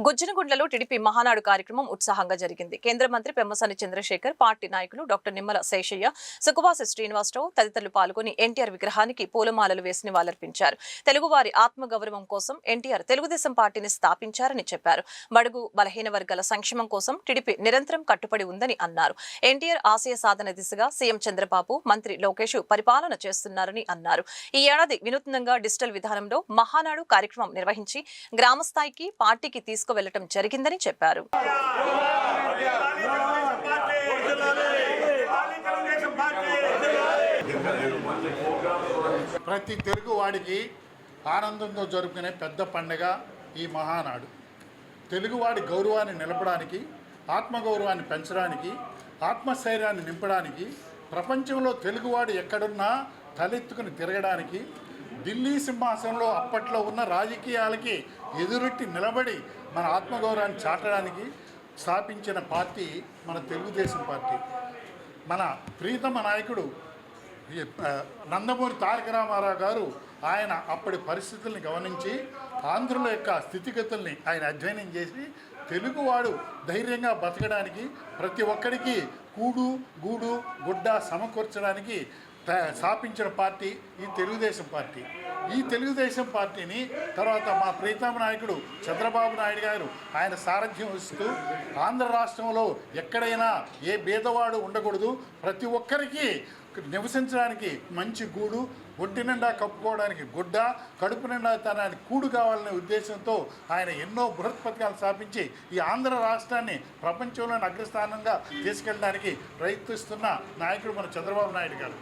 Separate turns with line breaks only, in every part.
గుజ్జనగుండ్లలో TDP Mahanadu కార్యక్రమం ఉత్సాహంగా జరిగింది. కేంద్ర మంత్రి పెమ్మసాని చంద్రశేఖర్, పార్టీ నాయకులు డాక్టర్ నిమ్మల శేషయ్య, సుఖవాసి శ్రీనివాసరావు తదితరులు పాల్గొని ఎన్టీఆర్ విగ్రహానికి పూలమాలలు వేసి నివాళులర్పించారు. తెలుగువారి ఆత్మగౌరవం కోసం ఎన్టీఆర్ తెలుగుదేశం పార్టీని స్థాపించారని చెప్పారు. బడుగు బలహీన వర్గాల సంక్షేమం కోసం టీడీపీ నిరంతరం కట్టుబడి ఉందని అన్నారు. ఎన్టీఆర్ ఆశయ సాధన దిశగా సీఎం చంద్రబాబు, మంత్రి లోకేష్ పరిపాలన చేస్తున్నారని అన్నారు. ఈ ఏడాది వినూత్నంగా డిజిటల్ విధానంలో మహానాడు కార్యక్రమం నిర్వహించి గ్రామ స్థాయికి పార్టీకి తీసుకువెళ్లడం జరిగిందని చెప్పారు.
ప్రతి తెలుగు వాడికి ఆనందంతో జరుపుకునే పెద్ద పండుగ ఈ మహానాడు. తెలుగువాడి గౌరవాన్ని నిలపడానికి, ఆత్మగౌరవాన్ని పెంచడానికి, ఆత్మస్థైర్యాన్ని నింపడానికి, ప్రపంచంలో తెలుగువాడు ఎక్కడున్నా తలెత్తుకుని తిరగడానికి, ఢిల్లీ సింహాసనంలో అప్పట్లో ఉన్న రాజకీయాలకి ఎదురెట్టి నిలబడి మన ఆత్మగౌరవాన్ని చాటడానికి స్థాపించిన పార్టీ మన తెలుగుదేశం పార్టీ. మన ప్రీతమ నాయకుడు నందమూరి తారక రామారావు గారు ఆయన అప్పటి పరిస్థితుల్ని గమనించి ఆంధ్రుల యొక్క స్థితిగతుల్ని ఆయన అధ్యయనం చేసి తెలుగువాడు ధైర్యంగా బతకడానికి, ప్రతి ఒక్కరికి కూడు గూడు గుడ్డ సమకూర్చడానికి స్థాపించిన పార్టీ ఈ తెలుగుదేశం పార్టీ. ఈ తెలుగుదేశం పార్టీని తర్వాత మా ప్రీతమ నాయకుడు చంద్రబాబు నాయుడు గారు ఆయన సారథ్యం ఇస్తూ ఆంధ్ర రాష్ట్రంలో ఎక్కడైనా ఏ భేదవాడు ఉండకూడదు, ప్రతి ఒక్కరికి నివసించడానికి మంచి గూడు, ఒంటి నిండా కప్పుకోవడానికి గుడ్డ, కడుపు నిండా తనానికి కూడు కావాలనే ఉద్దేశంతో ఆయన ఎన్నో బృహత్ పథకాలు స్థాపించి ఈ ఆంధ్ర రాష్ట్రాన్ని ప్రపంచంలోని అగ్రస్థానంగా తీసుకెళ్ళడానికి ప్రయత్నిస్తున్న నాయకుడు మన చంద్రబాబు నాయుడు గారు.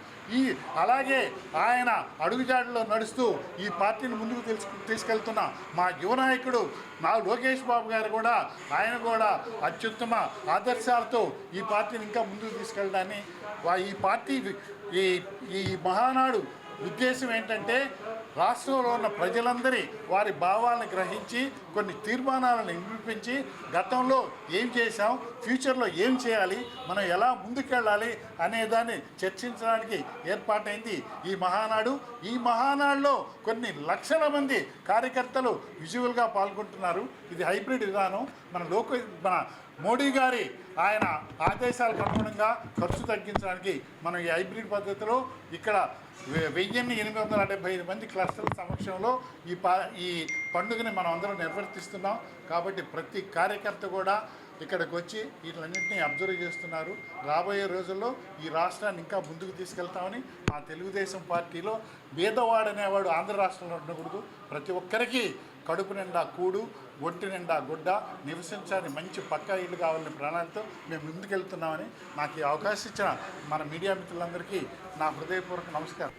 అలాగే ఆయన అడుగుజాడలో నడుస్తూ ఈ పార్టీని ముందుకు తీసుకెళ్తున్న మా యువ నాయకుడు మా లోకేష్ బాబు గారు కూడా ఆయన కూడా అత్యుత్తమ ఆదర్శాలతో ఈ పార్టీని ఇంకా ముందుకు తీసుకెళ్ళడాన్ని ఈ పార్టీ ఈ మహానాడు ఉద్దేశం ఏంటంటే రాష్ట్రంలో ఉన్న ప్రజలందరి వారి భావాలను గ్రహించి కొన్ని తీర్మానాలను వినిపించి గతంలో ఏం చేశాం, ఫ్యూచర్లో ఏం చేయాలి, మనం ఎలా ముందుకెళ్ళాలి అనేదాన్ని చర్చించడానికి ఏర్పాటైంది ఈ మహానాడు. ఈ మహానాడులో కొన్ని లక్షల మంది కార్యకర్తలు విజువల్గా పాల్గొంటున్నారు. ఇది హైబ్రిడ్ విధానం. మన మోడీ గారి ఆయన ఆదేశాలకు అనుగుణంగా ఖర్చు తగ్గించడానికి మనం ఈ హైబ్రిడ్ పద్ధతిలో ఇక్కడ 1875 మంది క్లస్టర్ల సమక్షంలో ఈ పండుగని మనం అందరం నిర్వర్తిస్తున్నాం. కాబట్టి ప్రతి కార్యకర్త కూడా ఇక్కడికి వచ్చి వీటిలన్నింటినీ అబ్జర్వ్ చేస్తున్నారు. రాబోయే రోజుల్లో ఈ రాష్ట్రాన్ని ఇంకా ముందుకు తీసుకెళ్తామని మా తెలుగుదేశం పార్టీలో భేదవాడనేవాడు ఆంధ్ర రాష్ట్రంలో ఉండకూడదు, ప్రతి ఒక్కరికి కడుపు నిండా కూడు, ఒంటి నిండా గుడ్డ, నివసించాలని మంచి పక్కా ఇల్లు కావాలనే ప్రాణాలతో మేము ముందుకెళ్తున్నామని నాకు ఈ అవకాశం ఇచ్చిన మన మీడియా మిత్రులందరికీ నా హృదయపూర్వక నమస్కారం.